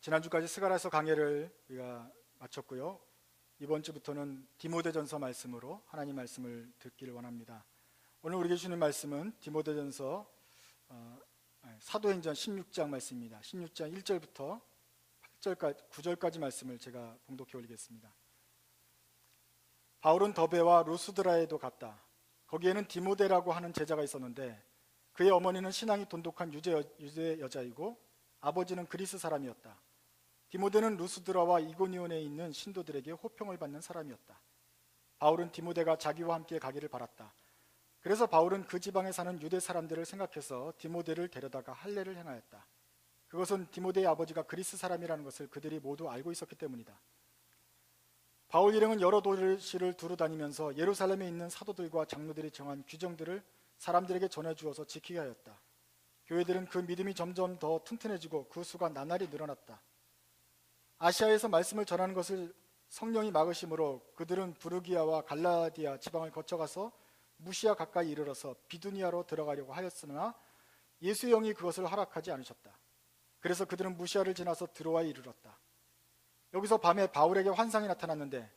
지난주까지 스가랴서 강해를 우리가 마쳤고요. 이번 주부터는 디모데전서 말씀으로 하나님 말씀을 듣기를 원합니다. 오늘 우리에게 주는 말씀은 디모데전서 사도행전 16장 말씀입니다. 16장 1절부터 9절까지 말씀을 제가 봉독해 올리겠습니다. 바울은 더베와 루스드라에도 갔다. 거기에는 디모데라고 하는 제자가 있었는데 그의 어머니는 신앙이 돈독한 유대 여자이고 아버지는 그리스 사람이었다. 디모데는 루스드라와 이고니온에 있는 신도들에게 호평을 받는 사람이었다. 바울은 디모데가 자기와 함께 가기를 바랐다. 그래서 바울은 그 지방에 사는 유대 사람들을 생각해서 디모데를 데려다가 할례를 행하였다. 그것은 디모데의 아버지가 그리스 사람이라는 것을 그들이 모두 알고 있었기 때문이다. 바울 일행은 여러 도시를 두루 다니면서 예루살렘에 있는 사도들과 장로들이 정한 규정들을 사람들에게 전해주어서 지키게 하였다. 교회들은 그 믿음이 점점 더 튼튼해지고 그 수가 나날이 늘어났다. 아시아에서 말씀을 전하는 것을 성령이 막으심으로 그들은 부르기아와 갈라디아 지방을 거쳐가서 무시아 가까이 이르러서 비두니아로 들어가려고 하였으나 예수의 영이 그것을 허락하지 않으셨다. 그래서 그들은 무시아를 지나서 드로아에 이르렀다. 여기서 밤에 바울에게 환상이 나타났는데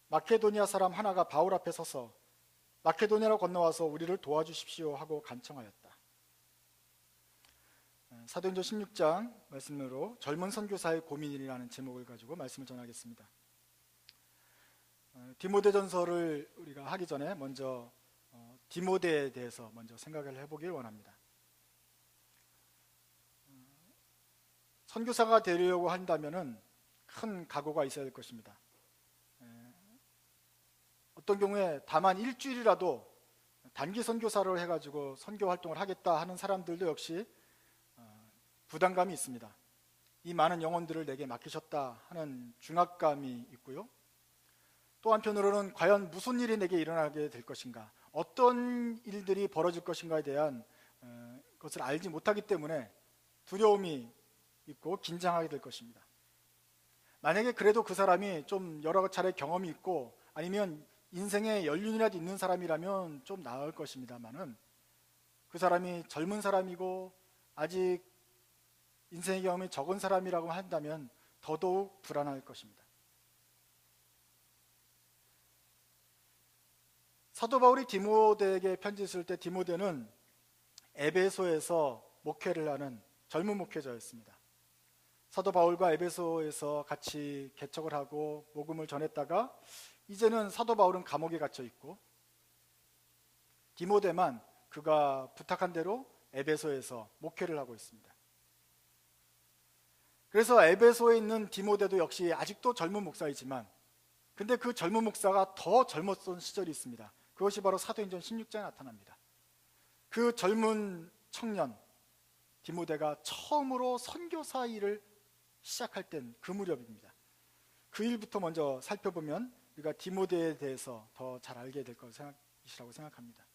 마케도니아 사람 하나가 바울 앞에 서서 마케도니아로 건너와서 우리를 도와주십시오 하고 간청하였다. 사도행전 16장 말씀으로 젊은 선교사의 고민이라는 제목을 가지고 말씀을 전하겠습니다. 디모데전서를 우리가 하기 전에 먼저 디모데에 대해서 먼저 생각을 해보길 원합니다. 선교사가 되려고 한다면은 큰 각오가 있어야 될 것입니다. 어떤 경우에 다만 일주일이라도 단기 선교사를 해가지고 선교 활동을 하겠다 하는 사람들도 역시 부담감이 있습니다. 이 많은 영혼들을 내게 맡기셨다 하는 중압감이 있고요. 또 한편으로는 과연 무슨 일이 내게 일어나게 될 것인가, 어떤 일들이 벌어질 것인가에 대한 것을 알지 못하기 때문에 두려움이 있고 긴장하게 될 것입니다. 만약에 그래도 그 사람이 좀 여러 차례 경험이 있고 아니면 인생의 연륜이라도 있는 사람이라면 좀 나을 것입니다만은 그 사람이 젊은 사람이고 아직 인생의 경험이 적은 사람이라고 한다면 더더욱 불안할 것입니다. 사도 바울이 디모데에게 편지 쓸 때 디모데는 에베소에서 목회를 하는 젊은 목회자였습니다. 사도 바울과 에베소에서 같이 개척을 하고 복음을 전했다가 이제는 사도 바울은 감옥에 갇혀 있고 디모데만 그가 부탁한 대로 에베소에서 목회를 하고 있습니다. 그래서 에베소에 있는 디모데도 역시 아직도 젊은 목사이지만 근데 그 젊은 목사가 더 젊었던 시절이 있습니다. 그것이 바로 사도행전 16장에 나타납니다. 그 젊은 청년 디모데가 처음으로 선교사 일을 시작할 땐 그 무렵입니다. 그 일부터 먼저 살펴보면 우리가 디모데에 대해서 더 잘 알게 될 것이라고 생각합니다.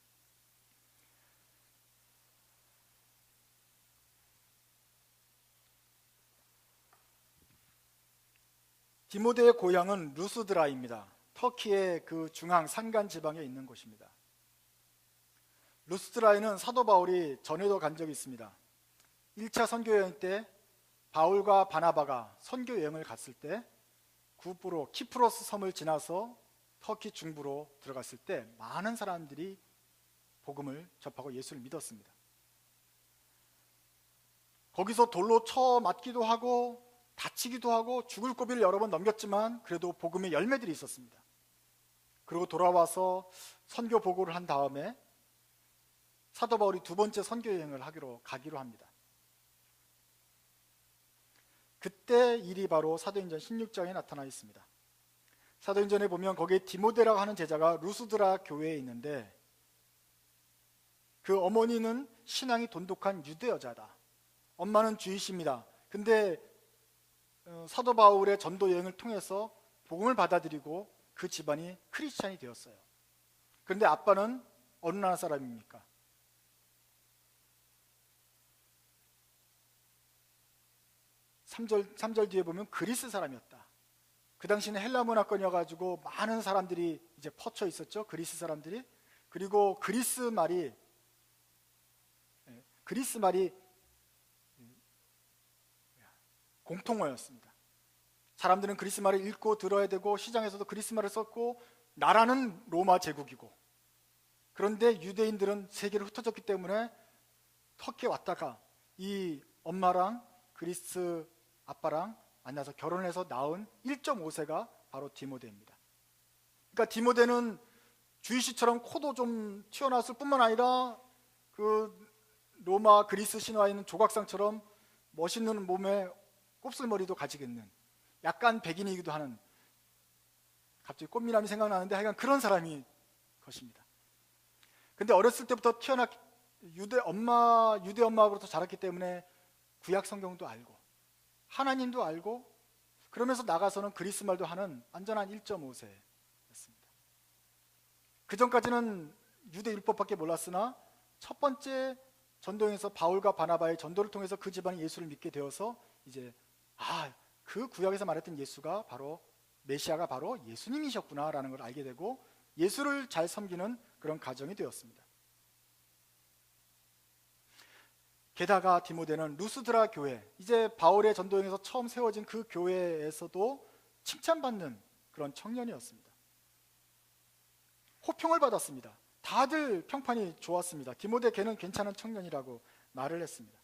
디모데의 고향은 루스드라입니다. 터키의 그 중앙 산간 지방에 있는 곳입니다. 루스드라에는 사도 바울이 전에도 간 적이 있습니다. 1차 선교 여행 때 바울과 바나바가 선교 여행을 갔을 때 구프로 키프로스 섬을 지나서 터키 중부로 들어갔을 때 많은 사람들이 복음을 접하고 예수를 믿었습니다. 거기서 돌로 쳐 맞기도 하고 다치기도 하고 죽을 고비를 여러 번 넘겼지만 그래도 복음의 열매들이 있었습니다. 그리고 돌아와서 선교 보고를 한 다음에 사도 바울이 두 번째 선교 여행을 가기로 합니다. 그때 일이 바로 사도행전 16장에 나타나 있습니다. 사도행전에 보면 거기에 디모데라고 하는 제자가 루스드라 교회에 있는데 그 어머니는 신앙이 돈독한 유대 여자다. 엄마는 주이십니다. 근데 사도 바울의 전도 여행을 통해서 복음을 받아들이고 그 집안이 크리스찬이 되었어요. 그런데 아빠는 어느 나라 사람입니까? 3절 뒤에 보면 그리스 사람이었다. 그 당시는 헬라 문화권이어가지고 많은 사람들이 이제 퍼쳐 있었죠. 그리스 사람들이. 그리고 그리스 말이 공통어였습니다. 사람들은 그리스말을 읽고 들어야 되고 시장에서도 그리스말을 썼고 나라는 로마 제국이고, 그런데 유대인들은 세계로 흩어졌기 때문에 터키에 왔다가 이 엄마랑 그리스 아빠랑 만나서 결혼해서 낳은 1.5세가 바로 디모데입니다. 그러니까 디모데는 주이시처럼 코도 좀 튀어나왔을 뿐만 아니라 그 로마 그리스 신화에 있는 조각상처럼 멋있는 몸에 곱슬머리도 가지고 있는 약간 백인이기도 하는, 갑자기 꽃미남이 생각나는데 하여간 그런 사람이 것입니다. 근데 어렸을 때부터 유대 엄마로부터 자랐기 때문에 구약 성경도 알고 하나님도 알고, 그러면서 나가서는 그리스말도 하는 완전한 1.5세였습니다. 그 전까지는 유대 율법밖에 몰랐으나 첫 번째 전도에서 바울과 바나바의 전도를 통해서 그 집안이 예수를 믿게 되어서 이제 그 구약에서 말했던 예수가 바로 메시아가 바로 예수님이셨구나라는 걸 알게 되고 예수를 잘 섬기는 그런 가정이 되었습니다. 게다가 디모데는 루스드라 교회, 이제 바울의 전도행에서 처음 세워진 그 교회에서도 칭찬받는 그런 청년이었습니다. 호평을 받았습니다. 다들 평판이 좋았습니다. 디모데 걔는 괜찮은 청년이라고 말을 했습니다.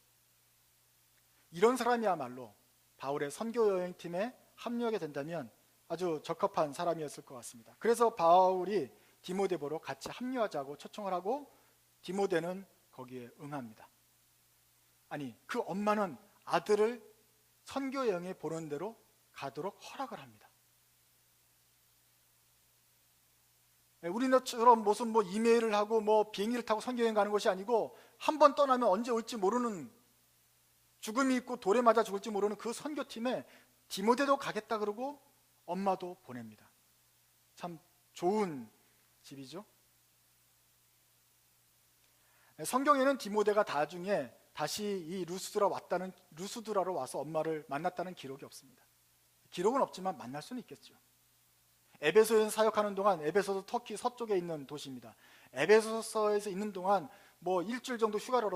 이런 사람이야말로 바울의 선교 여행팀에 합류하게 된다면 아주 적합한 사람이었을 것 같습니다. 그래서 바울이 디모데 보러 같이 합류하자고 초청을 하고 디모데는 거기에 응합니다. 아니, 그 엄마는 아들을 선교 여행에 보는 대로 가도록 허락을 합니다. 우리나라처럼 무슨 이메일을 하고 비행기를 타고 선교 여행 가는 것이 아니고 한 번 떠나면 언제 올지 모르는, 죽음이 있고 돌에 맞아 죽을지 모르는 그 선교팀에 디모데도 가겠다 그러고 엄마도 보냅니다. 참 좋은 집이죠. 성경에는 디모데가 나중에 다시 이 루스드라로 와서 엄마를 만났다는 기록이 없습니다. 기록은 없지만 만날 수는 있겠죠. 에베소에서 사역하는 동안, 에베소도 터키 서쪽에 있는 도시입니다. 에베소서에서 있는 동안 일주일 정도 휴가를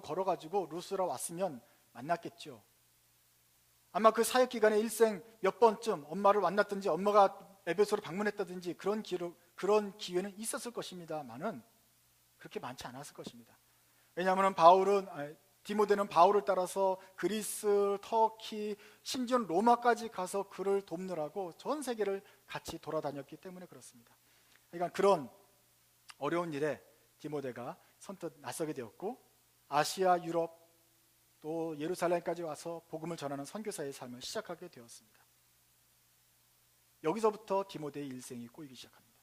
걸어가지고 루스드라 왔으면 만났겠죠. 아마 그 사역 기간에 일생 몇 번쯤 엄마를 만났든지 엄마가 에베소를 방문했다든지 그런 기회는 있었을 것입니다만은 그렇게 많지 않았을 것입니다. 왜냐하면 디모데는 바울을 따라서 그리스, 터키, 심지어는 로마까지 가서 그를 돕느라고 전 세계를 같이 돌아다녔기 때문에 그렇습니다. 그러니까 그런 어려운 일에 디모데가 선뜻 나서게 되었고 아시아, 유럽, 또 예루살렘까지 와서 복음을 전하는 선교사의 삶을 시작하게 되었습니다. 여기서부터 디모데의 일생이 꼬이기 시작합니다.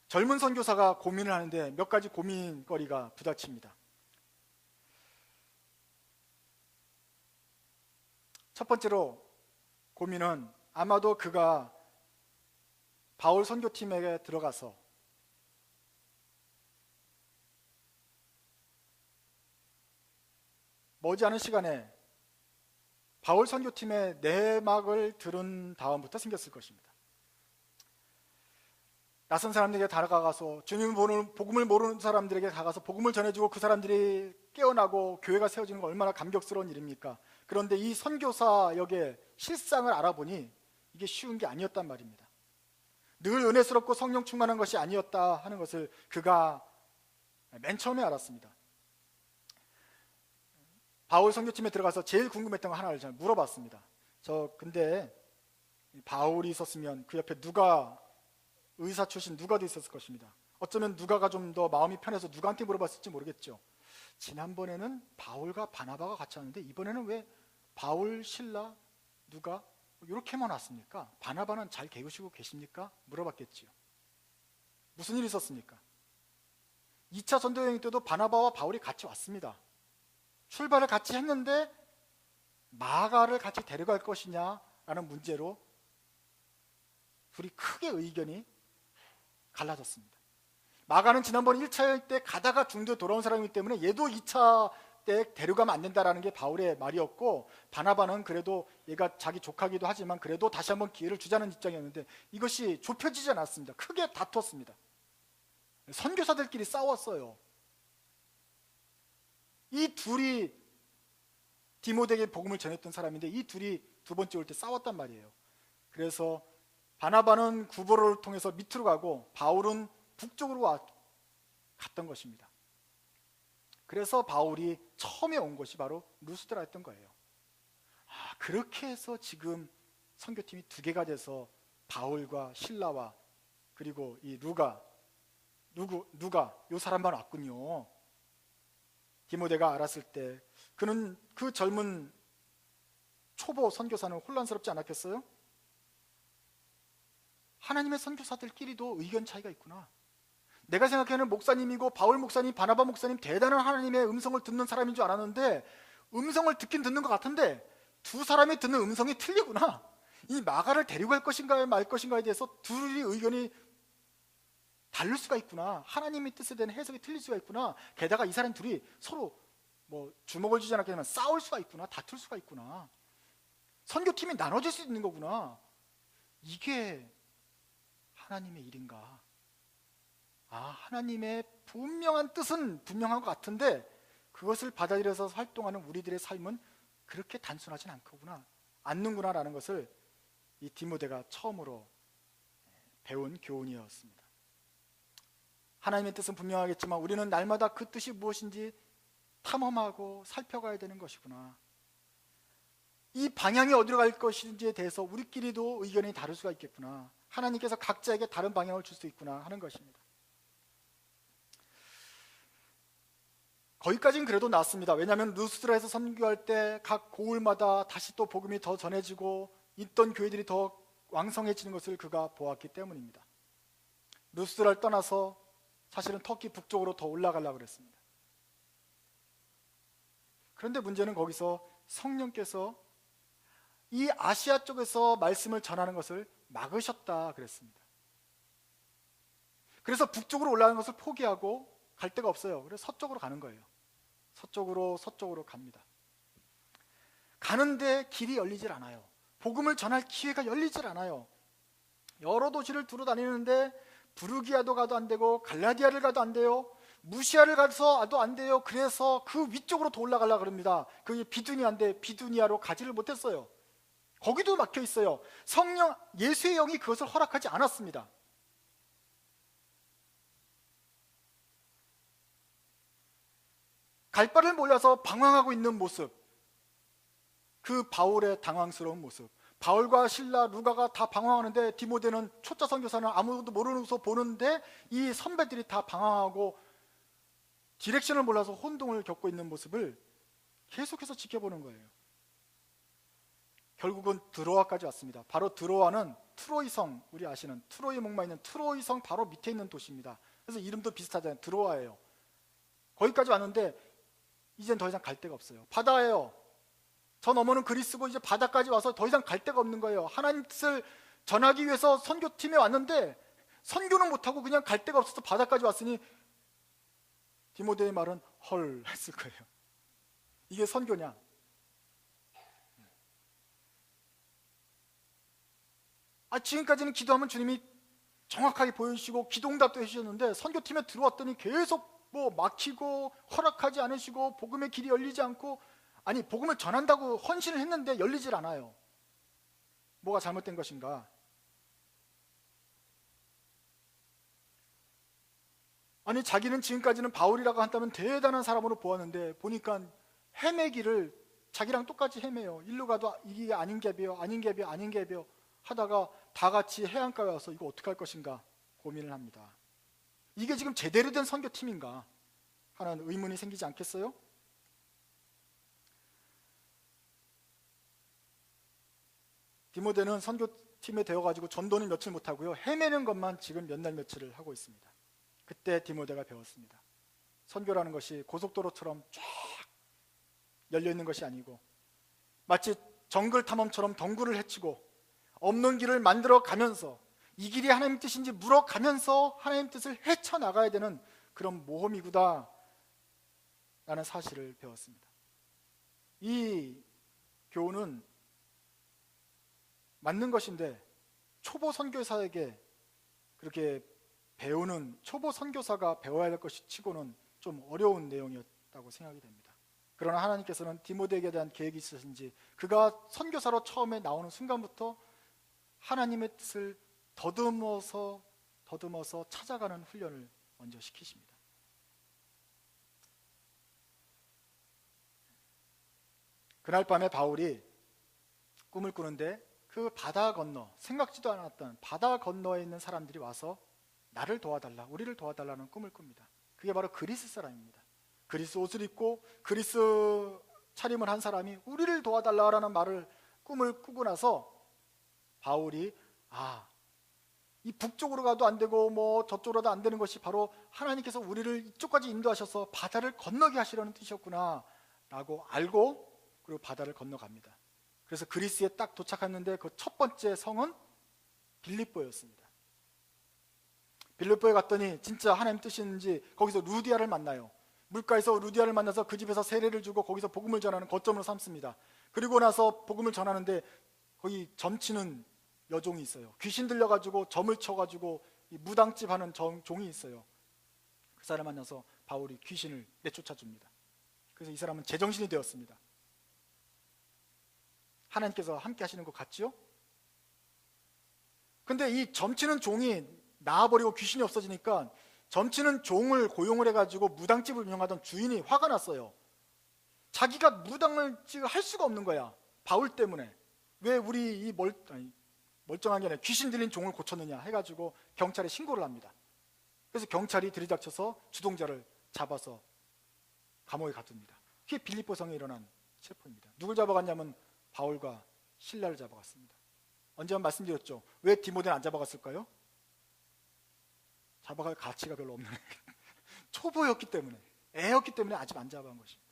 젊은 선교사가 고민을 하는데 몇 가지 고민거리가 부닥칩니다. 첫 번째로 고민은 아마도 그가 바울 선교팀에 들어가서 머지않은 시간에 바울 선교팀의 내막을 들은 다음부터 생겼을 것입니다. 낯선 사람들에게 다가가서 주님 복음을 모르는 사람들에게 다가가서 복음을 전해주고 그 사람들이 깨어나고 교회가 세워지는 건 얼마나 감격스러운 일입니까? 그런데 이 선교사 역의 실상을 알아보니 이게 쉬운 게 아니었단 말입니다. 늘 은혜스럽고 성령 충만한 것이 아니었다 하는 것을 그가 맨 처음에 알았습니다. 바울 선교팀에 들어가서 제일 궁금했던 거 하나를 물어봤습니다. 근데 바울이 있었으면 그 옆에 의사 출신 누가도 있었을 것입니다. 어쩌면 누가가 좀 더 마음이 편해서 누가한테 물어봤을지 모르겠죠. 지난번에는 바울과 바나바가 같이 왔는데 이번에는 왜 바울, 실라, 누가 이렇게만 왔습니까? 바나바는 잘 계시고 계십니까? 물어봤겠지요. 무슨 일이 있었습니까? 2차 전도여행 때도 바나바와 바울이 같이 왔습니다. 출발을 같이 했는데 마가를 같이 데려갈 것이냐라는 문제로 둘이 크게 의견이 갈라졌습니다. 마가는 지난번 1차 때 가다가 중도에 돌아온 사람이기 때문에 얘도 2차 때 데려가면 안 된다라는 게 바울의 말이었고, 바나바는 그래도 얘가 자기 조카기도 하지만 그래도 다시 한번 기회를 주자는 입장이었는데 이것이 좁혀지지 않았습니다. 크게 다퉜습니다. 선교사들끼리 싸웠어요. 이 둘이 디모데에게 복음을 전했던 사람인데 이 둘이 두 번째 올 때 싸웠단 말이에요. 그래서 바나바는 구보로를 통해서 밑으로 가고 바울은 북쪽으로 갔던 것입니다. 그래서 바울이 처음에 온 곳이 바로 루스드라였던 거예요. 그렇게 해서 지금 선교팀이 두 개가 돼서 바울과 실라와 그리고 이 누가 요 사람만 왔군요. 디모데가 알았을 때 그는 그 젊은 초보 선교사는 혼란스럽지 않았겠어요? 하나님의 선교사들끼리도 의견 차이가 있구나. 내가 생각하는 목사님이고 바울 목사님, 바나바 목사님 대단한 하나님의 음성을 듣는 사람인 줄 알았는데 음성을 듣긴 듣는 것 같은데 두 사람이 듣는 음성이 틀리구나. 이 마가를 데리고 갈 것인가 말 것인가에 대해서 둘이 의견이 다를 수가 있구나. 하나님의 뜻에 대한 해석이 틀릴 수가 있구나. 게다가 이 사람 둘이 서로 뭐 주먹을 쥐지 않았겠지만 싸울 수가 있구나. 다툴 수가 있구나. 선교팀이 나눠질 수 있는 거구나. 이게 하나님의 일인가? 하나님의 분명한 뜻은 분명한 것 같은데 그것을 받아들여서 활동하는 우리들의 삶은 그렇게 단순하진 않는구나라는 것을 이 디모데가 처음으로 배운 교훈이었습니다. 하나님의 뜻은 분명하겠지만 우리는 날마다 그 뜻이 무엇인지 탐험하고 살펴가야 되는 것이구나. 이 방향이 어디로 갈 것인지에 대해서 우리끼리도 의견이 다를 수가 있겠구나. 하나님께서 각자에게 다른 방향을 줄 수 있구나 하는 것입니다. 거기까지는 그래도 낫습니다. 왜냐하면 루스드라에서 선교할 때 각 고을마다 다시 또 복음이 더 전해지고 있던 교회들이 더 왕성해지는 것을 그가 보았기 때문입니다. 루스드라를 떠나서 사실은 터키 북쪽으로 더 올라가려고 그랬습니다. 그런데 문제는 거기서 성령께서 이 아시아 쪽에서 말씀을 전하는 것을 막으셨다 그랬습니다. 그래서 북쪽으로 올라가는 것을 포기하고 갈 데가 없어요. 그래서 서쪽으로 가는 거예요. 서쪽으로 갑니다. 가는데 길이 열리질 않아요. 복음을 전할 기회가 열리질 않아요. 여러 도시를 두루 다니는데 부르기아도 가도 안 되고 갈라디아를 가도 안 돼요. 무시아를 가서도 안 돼요. 그래서 그 위쪽으로 더 올라가려고 합니다. 그게 비두니아인데 비두니아로 가지를 못했어요. 거기도 막혀 있어요. 예수의 영이 그것을 허락하지 않았습니다. 갈 바를 몰라서 방황하고 있는 모습, 그 바울의 당황스러운 모습. 바울과 실라, 루가가 다 방황하는데 디모데는 초짜 선교사는 아무도 모르면서 보는데 이 선배들이 다 방황하고 디렉션을 몰라서 혼동을 겪고 있는 모습을 계속해서 지켜보는 거예요. 결국은 드로아까지 왔습니다. 바로 드로아는 트로이 성, 우리 아시는 트로이 목마 있는 트로이 성 바로 밑에 있는 도시입니다. 그래서 이름도 비슷하잖아요. 드로아예요. 거기까지 왔는데 이젠 더 이상 갈 데가 없어요. 바다예요. 저 너머는 그리스고 이제 바다까지 와서 더 이상 갈 데가 없는 거예요. 하나님 뜻을 전하기 위해서 선교팀에 왔는데 선교는 못하고 그냥 갈 데가 없어서 바다까지 왔으니 디모데의 말은 헐 했을 거예요. 이게 선교냐? 지금까지는 기도하면 주님이 정확하게 보여주시고 기도응답도 해주셨는데 선교팀에 들어왔더니 계속 막히고 허락하지 않으시고 복음의 길이 열리지 않고 복음을 전한다고 헌신을 했는데 열리질 않아요. 뭐가 잘못된 것인가? 자기는 지금까지는 바울이라고 한다면 대단한 사람으로 보았는데 보니까 헤매기를 자기랑 똑같이 헤매요. 일로 가도 이게 아닌 갭이요 하다가 다 같이 해안가에 와서 이거 어떻게 할 것인가 고민을 합니다. 이게 지금 제대로 된 선교팀인가 하는 의문이 생기지 않겠어요? 디모데는 선교팀에 되어가지고 전도는 며칠 못하고요, 헤매는 것만 지금 몇 날 며칠을 하고 있습니다. 그때 디모데가 배웠습니다. 선교라는 것이 고속도로처럼 쫙 열려있는 것이 아니고 마치 정글 탐험처럼 덩굴을 헤치고 없는 길을 만들어 가면서 이 길이 하나님 뜻인지 물어가면서 하나님 뜻을 헤쳐나가야 되는 그런 모험이구나 라는 사실을 배웠습니다. 이 교훈은 맞는 것인데 초보 선교사에게 그렇게 배우는 초보 선교사가 배워야 할 것이 치고는 좀 어려운 내용이었다고 생각이 됩니다. 그러나 하나님께서는 디모데에게 대한 계획이 있으신지 그가 선교사로 처음에 나오는 순간부터 하나님의 뜻을 더듬어서 찾아가는 훈련을 먼저 시키십니다. 그날 밤에 바울이 꿈을 꾸는데 그 바다 건너, 생각지도 않았던 바다 건너에 있는 사람들이 와서 나를 도와달라, 우리를 도와달라는 꿈을 꿉니다. 그게 바로 그리스 사람입니다. 그리스 옷을 입고 그리스 차림을 한 사람이 우리를 도와달라라는 꿈을 꾸고 나서 바울이 이 북쪽으로 가도 안 되고 뭐 저쪽으로도 안 되는 것이 바로 하나님께서 우리를 이쪽까지 인도하셔서 바다를 건너게 하시려는 뜻이었구나 라고 알고 그리고 바다를 건너갑니다. 그래서 그리스에 딱 도착했는데 그 첫 번째 성은 빌립보였습니다. 빌립보에 갔더니 진짜 하나님 뜻인지 거기서 루디아를 만나요. 물가에서 루디아를 만나서 그 집에서 세례를 주고 거기서 복음을 전하는 거점으로 삼습니다. 그리고 나서 복음을 전하는데 거기 점치는 여종이 있어요. 귀신 들려가지고 점을 쳐가지고 무당집 하는 종이 있어요. 그 사람 만나서 바울이 귀신을 내쫓아 줍니다. 그래서 이 사람은 제정신이 되었습니다. 하나님께서 함께 하시는 것 같지요? 근데 이 점치는 종이 나와버리고 귀신이 없어지니까 점치는 종을 고용을 해가지고 무당집을 운영하던 주인이 화가 났어요. 자기가 무당을 할 수가 없는 거야. 바울 때문에. 왜 우리 이 멀쩡한 게 아니라 귀신 들린 종을 고쳤느냐 해가지고 경찰에 신고를 합니다. 그래서 경찰이 들이닥쳐서 주동자를 잡아서 감옥에 가둡니다. 그게 빌립보 성에 일어난 체포입니다. 누굴 잡아갔냐면 바울과 실라를 잡아갔습니다. 언제 한번 말씀드렸죠. 왜 디모데는 안 잡아갔을까요? 잡아갈 가치가 별로 없는 초보였기 때문에, 애였기 때문에 아직 안 잡아간 것입니다.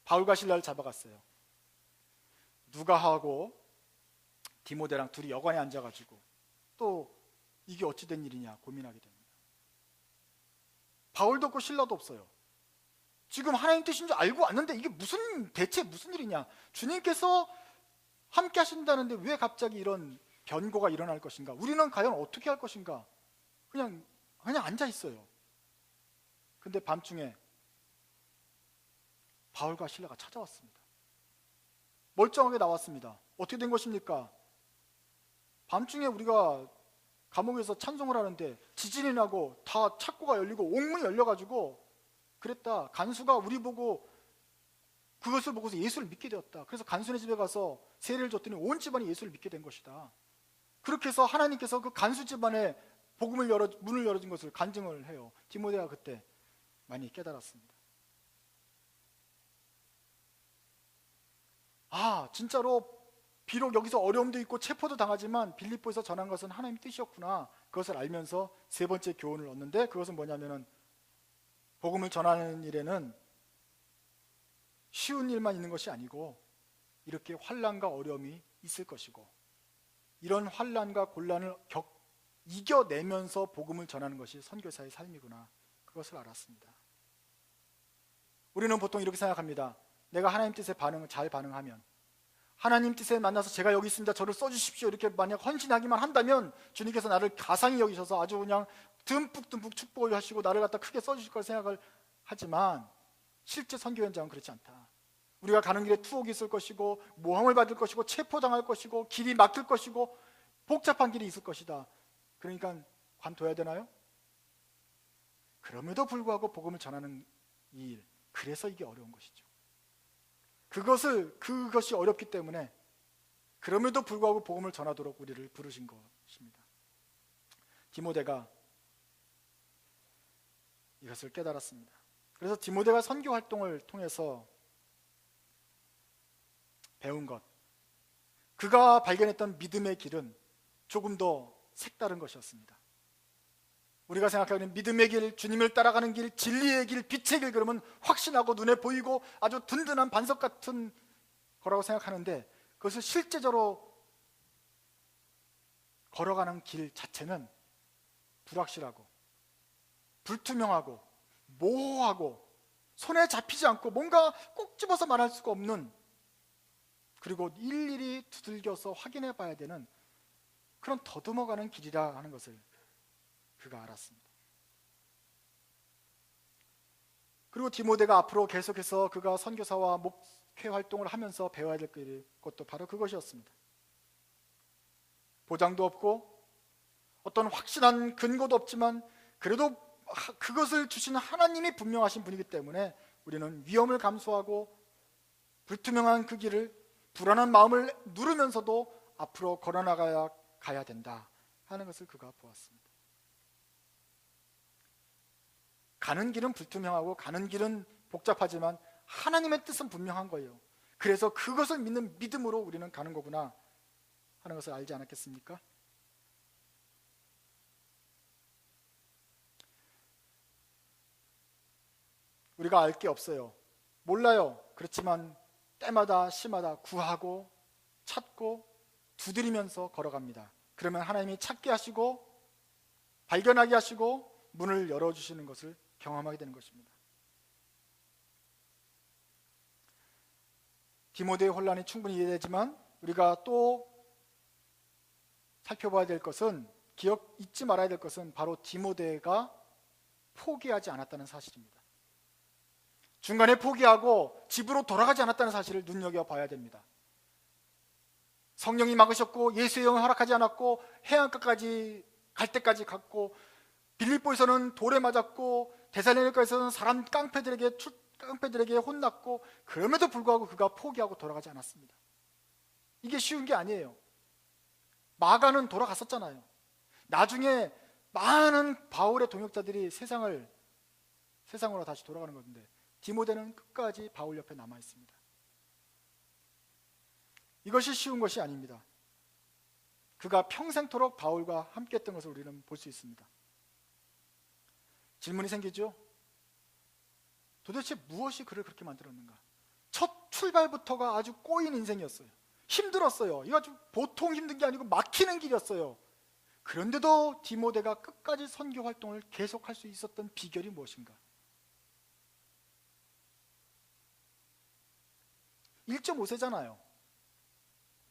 바울과 실라를 잡아갔어요. 누가하고 디모데랑 둘이 여관에 앉아가지고 또 이게 어찌 된 일이냐 고민하게 됩니다. 바울도 없고 실라도 없어요. 지금 하나님 뜻인 줄 알고 왔는데 이게 대체 무슨 일이냐. 주님께서 함께 하신다는데 왜 갑자기 이런 변고가 일어날 것인가. 우리는 과연 어떻게 할 것인가. 그냥 앉아 있어요. 근데 밤중에 바울과 실라가 찾아왔습니다. 멀쩡하게 나왔습니다. 어떻게 된 것입니까? 밤중에 우리가 감옥에서 찬송을 하는데 지진이 나고 다 창고가 열리고 옥문이 열려가지고 그랬다. 간수가 우리 보고 그것을 보고서 예수를 믿게 되었다. 그래서 간수네 집에 가서 세례를 줬더니 온 집안이 예수를 믿게 된 것이다. 그렇게 해서 하나님께서 그 간수 집안에 문을 열어준 것을 간증을 해요. 디모데가 그때 많이 깨달았습니다. 진짜로 비록 여기서 어려움도 있고 체포도 당하지만 빌립보에서 전한 것은 하나님의 뜻이었구나. 그것을 알면서 세 번째 교훈을 얻는데 그것은 뭐냐면은 복음을 전하는 일에는 쉬운 일만 있는 것이 아니고 이렇게 환난과 어려움이 있을 것이고 이런 환난과 곤란을 이겨내면서 복음을 전하는 것이 선교사의 삶이구나. 그것을 알았습니다. 우리는 보통 이렇게 생각합니다. 내가 하나님 뜻에 잘 반응하면 하나님 뜻에 만나서 제가 여기 있습니다. 저를 써주십시오. 이렇게 만약 헌신하기만 한다면 주님께서 나를 가상히 여기셔서 아주 그냥 듬뿍 축복을 하시고 나를 갖다 크게 써주실 걸 생각을 하지만 실제 선교 현장은 그렇지 않다. 우리가 가는 길에 투옥이 있을 것이고 모함을 받을 것이고 체포당할 것이고 길이 막힐 것이고 복잡한 길이 있을 것이다. 그러니까 관둬야 되나요? 그럼에도 불구하고 복음을 전하는 이 일, 그래서 이게 어려운 것이죠. 그것이 어렵기 때문에 그럼에도 불구하고 복음을 전하도록 우리를 부르신 것입니다. 디모데가 이것을 깨달았습니다. 그래서 디모데가 선교 활동을 통해서 배운 것, 그가 발견했던 믿음의 길은 조금 더 색다른 것이었습니다. 우리가 생각하는 믿음의 길, 주님을 따라가는 길, 진리의 길, 빛의 길, 그러면 확신하고 눈에 보이고 아주 든든한 반석 같은 거라고 생각하는데 그것을 실제적으로 걸어가는 길 자체는 불확실하고 불투명하고 모호하고 손에 잡히지 않고 뭔가 꼭 집어서 말할 수가 없는, 그리고 일일이 두들겨서 확인해 봐야 되는 그런 더듬어가는 길이라 하는 것을 그가 알았습니다. 그리고 디모데가 앞으로 계속해서 그가 선교사와 목회 활동을 하면서 배워야 될 것도 바로 그것이었습니다. 보장도 없고 어떤 확실한 근거도 없지만 그래도 그것을 주신 하나님이 분명하신 분이기 때문에 우리는 위험을 감수하고 불투명한 그 길을 불안한 마음을 누르면서도 앞으로 걸어나가야 된다 하는 것을 그가 보았습니다. 가는 길은 불투명하고 가는 길은 복잡하지만 하나님의 뜻은 분명한 거예요. 그래서 그것을 믿는 믿음으로 우리는 가는 거구나 하는 것을 알지 않았겠습니까? 우리가 알 게 없어요. 몰라요. 그렇지만 때마다 시마다 구하고 찾고 두드리면서 걸어갑니다. 그러면 하나님이 찾게 하시고 발견하게 하시고 문을 열어주시는 것을 경험하게 되는 것입니다. 디모데의 혼란이 충분히 이해되지만 우리가 또 살펴봐야 될 것은, 잊지 말아야 될 것은 바로 디모데가 포기하지 않았다는 사실입니다. 중간에 포기하고 집으로 돌아가지 않았다는 사실을 눈여겨봐야 됩니다. 성령이 막으셨고 예수의 영을 허락하지 않았고 해안가까지 갈 때까지 갔고 빌립보에서는 돌에 맞았고 데살로니가에서는 깡패들에게 혼났고 그럼에도 불구하고 그가 포기하고 돌아가지 않았습니다. 이게 쉬운 게 아니에요. 마가는 돌아갔었잖아요. 나중에 많은 바울의 동역자들이 세상으로 다시 돌아가는 건데 디모데는 끝까지 바울 옆에 남아 있습니다. 이것이 쉬운 것이 아닙니다. 그가 평생토록 바울과 함께했던 것을 우리는 볼 수 있습니다. 질문이 생기죠? 도대체 무엇이 그를 그렇게 만들었는가? 첫 출발부터가 아주 꼬인 인생이었어요. 힘들었어요. 이거 아주 보통 힘든 게 아니고 막히는 길이었어요. 그런데도 디모데가 끝까지 선교 활동을 계속할 수 있었던 비결이 무엇인가? 1.5세잖아요.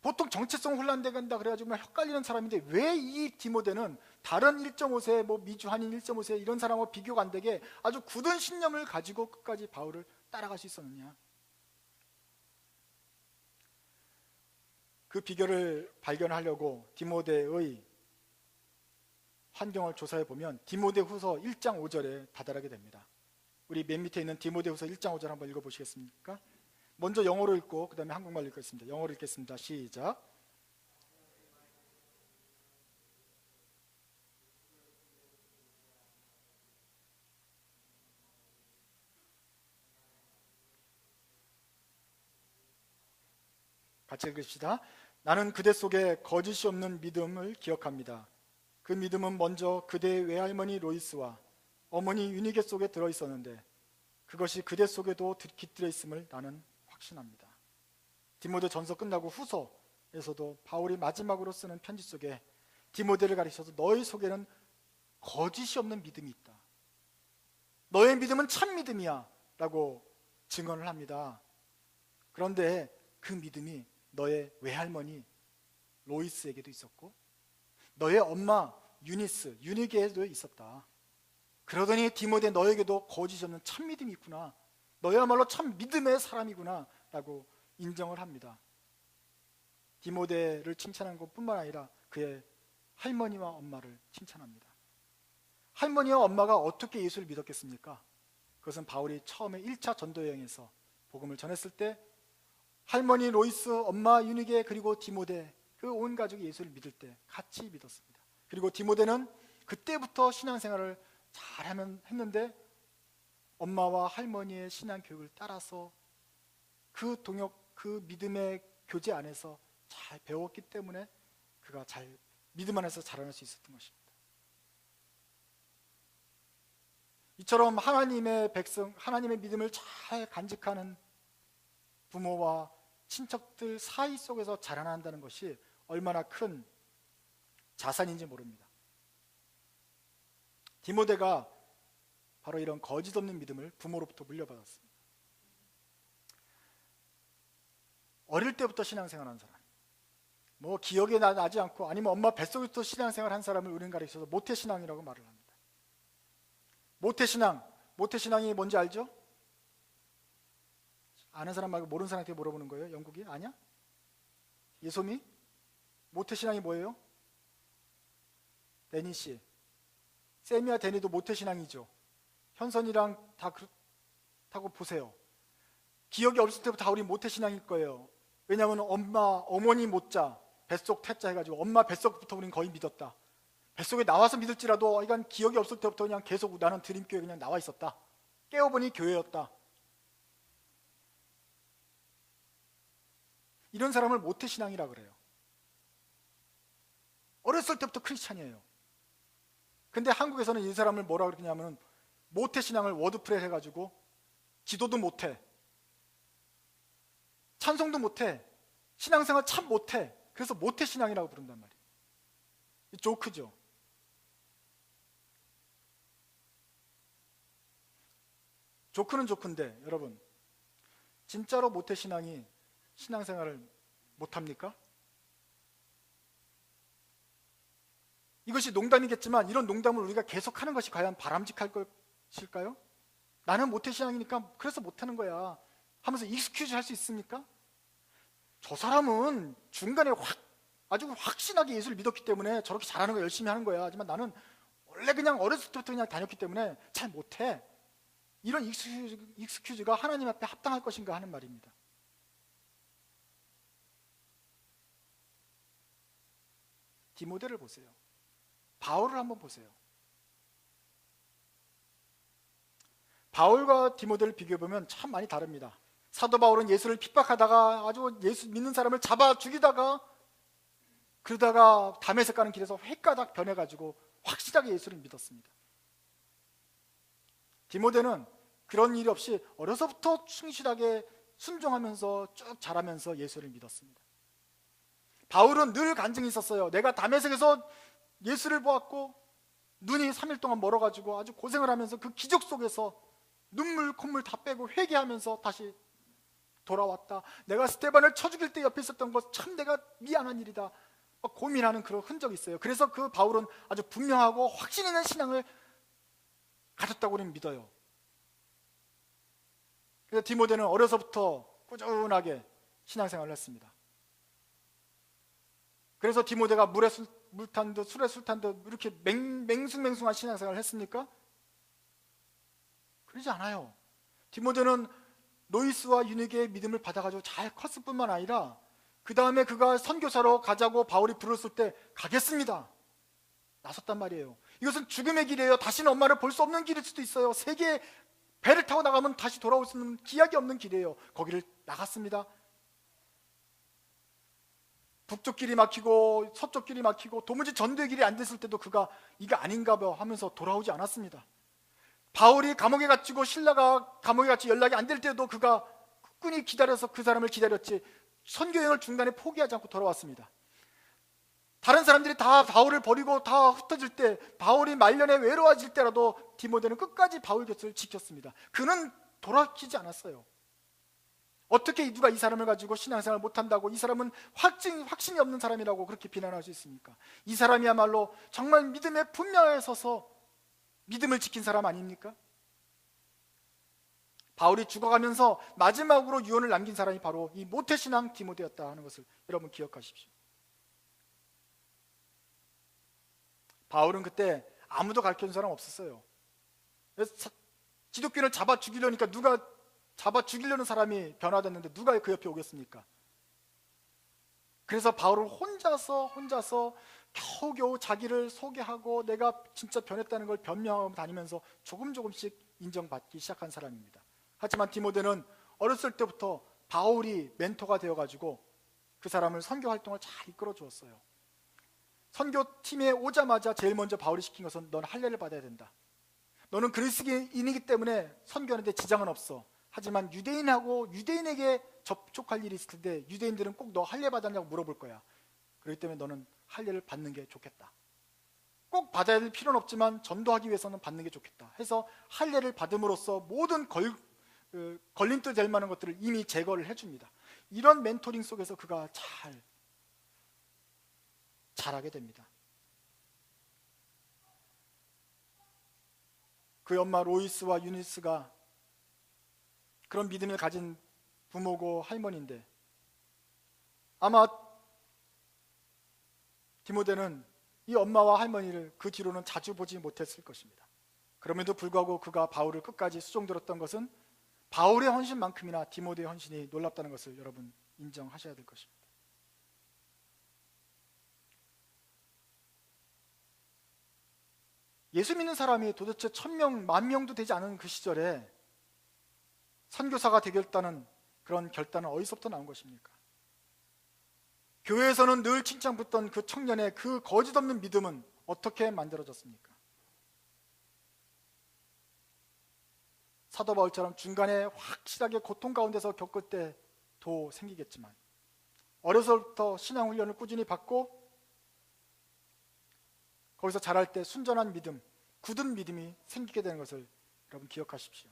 보통 정체성 혼란된다 그래가지고 헷갈리는 사람인데 왜 이 디모데는 다른 1.5세, 미주 한인 1.5세 이런 사람하고 비교가 안 되게 아주 굳은 신념을 가지고 끝까지 바울을 따라갈 수 있었느냐? 그 비결을 발견하려고 디모데의 환경을 조사해 보면 디모데후서 1장 5절에 다다르게 됩니다. 우리 맨 밑에 있는 디모데후서 1장 5절 한번 읽어보시겠습니까? 먼저 영어로 읽고 그 다음에 한국말로 읽겠습니다. 영어로 읽겠습니다. 시작. 같이 읽읍시다. 나는 그대 속에 거짓이 없는 믿음을 기억합니다. 그 믿음은 먼저 그대의 외할머니 로이스와 어머니 유니게 속에 들어있었는데 그것이 그대 속에도 깃들어 있음을 나는 확신합니다. 디모데 전서 끝나고 후서에서도 바울이 마지막으로 쓰는 편지 속에 디모데를 가리켜서 너희 속에는 거짓이 없는 믿음이 있다. 너의 믿음은 참 믿음이야 라고 증언을 합니다. 그런데 그 믿음이 너의 외할머니 로이스에게도 있었고 너의 엄마 유니게에도 있었다. 그러더니 디모데 너에게도 거짓이 없는 참 믿음이 있구나. 너야말로 참 믿음의 사람이구나 라고 인정을 합니다. 디모데를 칭찬한 것뿐만 아니라 그의 할머니와 엄마를 칭찬합니다. 할머니와 엄마가 어떻게 예수를 믿었겠습니까? 그것은 바울이 처음에 1차 전도 여행에서 복음을 전했을 때 할머니 로이스, 엄마 유니게 그리고 디모데 그 온 가족이 예수를 믿을 때 같이 믿었습니다. 그리고 디모데는 그때부터 신앙생활을 잘 했는데 엄마와 할머니의 신앙 교육을 따라서 그 믿음의 교제 안에서 잘 배웠기 때문에 그가 잘 믿음 안에서 자라날 수 있었던 것입니다. 이처럼 하나님의 백성, 하나님의 믿음을 잘 간직하는 부모와 친척들 사이 속에서 자라난다는 것이 얼마나 큰 자산인지 모릅니다. 디모데가 바로 이런 거짓 없는 믿음을 부모로부터 물려받았습니다. 어릴 때부터 신앙생활한 사람, 기억에 나지 않고 아니면 엄마 뱃속에서 신앙생활한 사람을 우리는 가르쳐서 모태신앙이라고 말을 합니다. 모태신앙이 뭔지 알죠? 아는 사람 말고 모르는 사람한테 물어보는 거예요? 영국이? 아니야? 예소미? 모태신앙이 뭐예요? 데니 씨. 세미와 데니도 모태신앙이죠. 현선이랑 다 그렇다고 보세요. 기억이 없을 때부터 다 우리 모태신앙일 거예요. 왜냐하면 어머니 모자, 뱃속 태자 해가지고 엄마 뱃속부터 우린 거의 믿었다. 뱃속에 나와서 믿을지라도 이건 기억이 없을 때부터 그냥 계속 나는 드림교회 그냥 나와 있었다. 깨어보니 교회였다. 이런 사람을 모태신앙이라 그래요. 어렸을 때부터 크리스찬이에요. 근데 한국에서는 이 사람을 뭐라 그러냐면 모태신앙을 워드프레스 해가지고 기도도 못해, 찬송도 못해, 신앙생활 참 못해. 그래서 모태신앙이라고 부른단 말이에요. 조크죠. 조크는 조크인데 여러분, 진짜로 모태신앙이 신앙생활을 못합니까? 이것이 농담이겠지만 이런 농담을 우리가 계속하는 것이 과연 바람직할 것일까요? 나는 모태신앙이니까 그래서 못하는 거야 하면서 익스큐즈 할 수 있습니까? 저 사람은 중간에 아주 확신하게 예수를 믿었기 때문에 저렇게 잘하는 거 열심히 하는 거야. 하지만 나는 원래 그냥 어렸을 때부터 그냥 다녔기 때문에 잘 못해. 이런 익스큐즈가 하나님 앞에 합당할 것인가 하는 말입니다. 디모데를 보세요. 바울을 한번 보세요. 바울과 디모데를 비교해보면 참 많이 다릅니다. 사도 바울은 예수를 핍박하다가 아주 예수 믿는 사람을 잡아 죽이다가 그러다가 다메섹 가는 길에서 횟가닥 변해가지고 확실하게 예수를 믿었습니다. 디모데는 그런 일이 없이 어려서부터 충실하게 순종하면서 쭉 자라면서 예수를 믿었습니다. 바울은 늘 간증이 있었어요. 내가 다메섹에서 예수를 보았고 눈이 3일 동안 멀어가지고 아주 고생을 하면서 그 기적 속에서 눈물 콧물 다 빼고 회개하면서 다시 돌아왔다. 내가 스데반을 쳐 죽일 때 옆에 있었던 것 참 내가 미안한 일이다. 고민하는 그런 흔적이 있어요. 그래서 그 바울은 아주 분명하고 확신 있는 신앙을 가졌다고 우리는 믿어요. 그래서 디모데는 어려서부터 꾸준하게 신앙생활을 했습니다. 그래서 디모데가 물에 물 탄 듯 술에 술 탄 듯 이렇게 맹숭맹숭한 신앙생활을 했습니까? 그러지 않아요. 디모데는 로이스와 유니게의 믿음을 받아가지고 잘 컸을 뿐만 아니라 그 다음에 그가 선교사로 가자고 바울이 부르셨을 때 가겠습니다 나섰단 말이에요. 이것은 죽음의 길이에요. 다시는 엄마를 볼 수 없는 길일 수도 있어요. 세계에 배를 타고 나가면 다시 돌아올 수 있는 기약이 없는 길이에요. 거기를 나갔습니다. 북쪽 길이 막히고 서쪽 길이 막히고 도무지 전도의 길이 안 됐을 때도 그가 이거 아닌가 봐 하면서 돌아오지 않았습니다. 바울이 감옥에 갇히고 신라가 감옥에 갇혀 연락이 안 될 때도 그가 끈히 기다려서 그 사람을 기다렸지 선교 여행을 중간에 포기하지 않고 돌아왔습니다. 다른 사람들이 다 바울을 버리고 다 흩어질 때, 바울이 말년에 외로워질 때라도 디모데는 끝까지 바울 곁을 지켰습니다. 그는 돌아키지 않았어요. 어떻게 누가 이 사람을 가지고 신앙생활을 못한다고, 이 사람은 확신이 없는 사람이라고 그렇게 비난할 수 있습니까? 이 사람이야말로 정말 믿음의 분야에 서서 믿음을 지킨 사람 아닙니까? 바울이 죽어가면서 마지막으로 유언을 남긴 사람이 바로 이 모태신앙 디모데였다 하는 것을 여러분 기억하십시오. 바울은 그때 아무도 가르쳐준 사람 없었어요. 기독교인을 잡아 죽이려니까 누가 잡아 죽이려는 사람이 변화됐는데 누가 그 옆에 오겠습니까? 그래서 바울은 혼자서 겨우겨우 자기를 소개하고 내가 진짜 변했다는 걸 변명하고 다니면서 조금씩 인정받기 시작한 사람입니다. 하지만 디모데는 어렸을 때부터 바울이 멘토가 되어가지고 그 사람을 선교 활동을 잘 이끌어 주었어요. 선교팀에 오자마자 제일 먼저 바울이 시킨 것은 너는 할례를 받아야 된다. 너는 그리스도인이기 때문에 선교하는데 지장은 없어. 하지만 유대인에게 접촉할 일이 있을 텐데 유대인들은 꼭 너 할례 받았냐고 물어볼 거야. 그렇기 때문에 너는 할례를 받는 게 좋겠다. 꼭 받아야 될 필요는 없지만 전도하기 위해서는 받는 게 좋겠다 해서 할례를 받음으로써 모든 걸림돌 될 만한 것들을 이미 제거를 해줍니다. 이런 멘토링 속에서 그가 잘하게 됩니다. 그의 엄마 로이스와 유니스가 그런 믿음을 가진 부모고 할머니인데 아마 디모데는 이 엄마와 할머니를 그 뒤로는 자주 보지 못했을 것입니다. 그럼에도 불구하고 그가 바울을 끝까지 수종들었던 것은 바울의 헌신만큼이나 디모데의 헌신이 놀랍다는 것을 여러분 인정하셔야 될 것입니다. 예수 믿는 사람이 도대체 1000명, 10,000명도 되지 않은 그 시절에 선교사가 되겠다는 그런 결단은 어디서부터 나온 것입니까? 교회에서는 늘 칭찬받던 그 청년의 그 거짓없는 믿음은 어떻게 만들어졌습니까? 사도 바울처럼 중간에 확실하게 고통 가운데서 겪을 때도 생기겠지만 어려서부터 신앙 훈련을 꾸준히 받고 거기서 자랄 때 순전한 믿음, 굳은 믿음이 생기게 되는 것을 여러분 기억하십시오.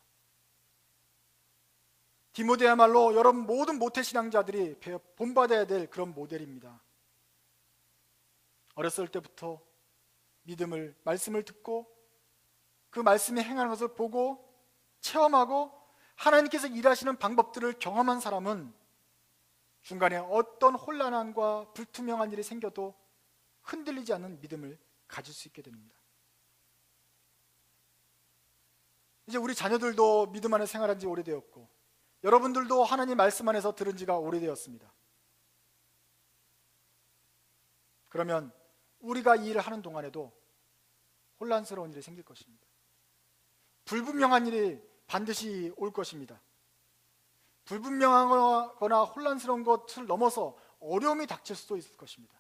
디모데야말로 여러분 모든 모태신앙자들이 본받아야 될 그런 모델입니다. 어렸을 때부터 믿음을, 말씀을 듣고 그 말씀에 행하는 것을 보고 체험하고 하나님께서 일하시는 방법들을 경험한 사람은 중간에 어떤 혼란함과 불투명한 일이 생겨도 흔들리지 않는 믿음을 가질 수 있게 됩니다. 이제 우리 자녀들도 믿음 안에 생활한 지 오래되었고 여러분들도 하나님 말씀 안에서 들은 지가 오래되었습니다. 그러면 우리가 이 일을 하는 동안에도 혼란스러운 일이 생길 것입니다. 불분명한 일이 반드시 올 것입니다. 불분명하거나 혼란스러운 것을 넘어서 어려움이 닥칠 수도 있을 것입니다.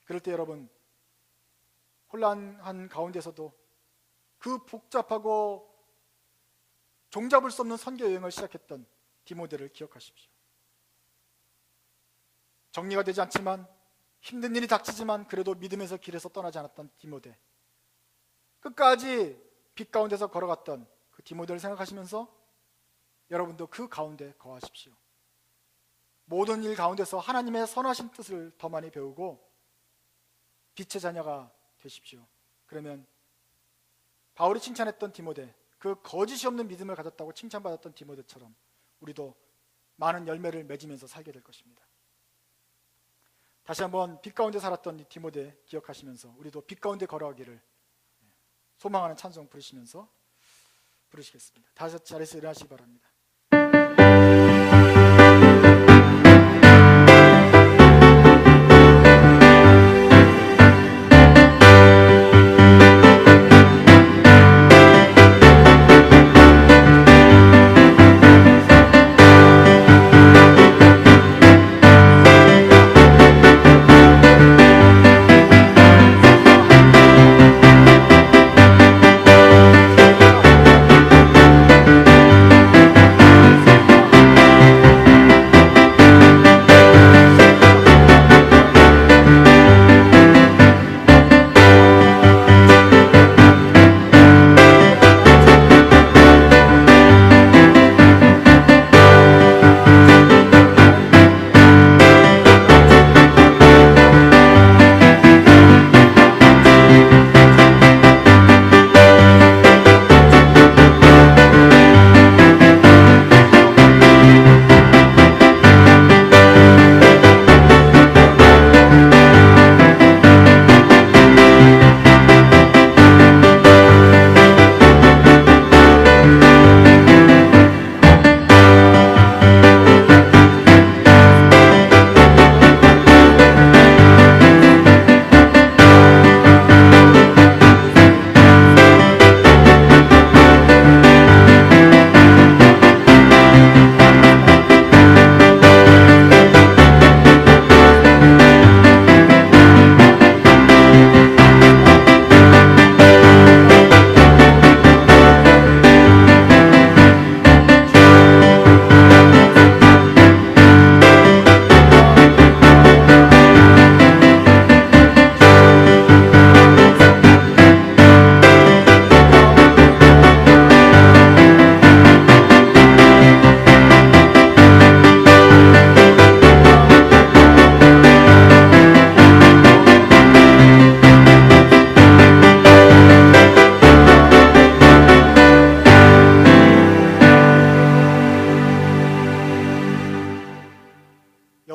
그럴 때 여러분 혼란한 가운데서도 그 복잡하고 종잡을 수 없는 선교 여행을 시작했던 디모데를 기억하십시오. 정리가 되지 않지만 힘든 일이 닥치지만 그래도 믿음에서 길에서 떠나지 않았던 디모데, 끝까지 빛 가운데서 걸어갔던 그 디모데를 생각하시면서 여러분도 그 가운데 거하십시오. 모든 일 가운데서 하나님의 선하신 뜻을 더 많이 배우고 빛의 자녀가 되십시오. 그러면 바울이 칭찬했던 디모데, 그 거짓이 없는 믿음을 가졌다고 칭찬받았던 디모데처럼 우리도 많은 열매를 맺으면서 살게 될 것입니다. 다시 한번 빛 가운데 살았던 이 디모데 기억하시면서 우리도 빛 가운데 걸어가기를 소망하는 찬송 부르시면서 부르시겠습니다. 다시 자리에서 일어나시기 바랍니다.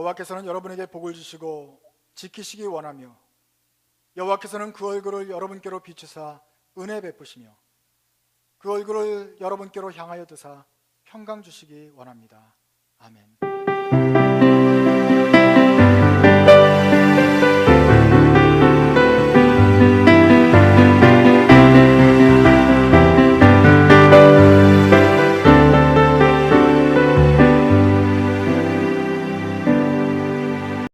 여호와께서는 여러분에게 복을 주시고 지키시기 원하며 여호와께서는 그 얼굴을 여러분께로 비추사 은혜 베푸시며 그 얼굴을 여러분께로 향하여 드사 평강 주시기 원합니다. 아멘.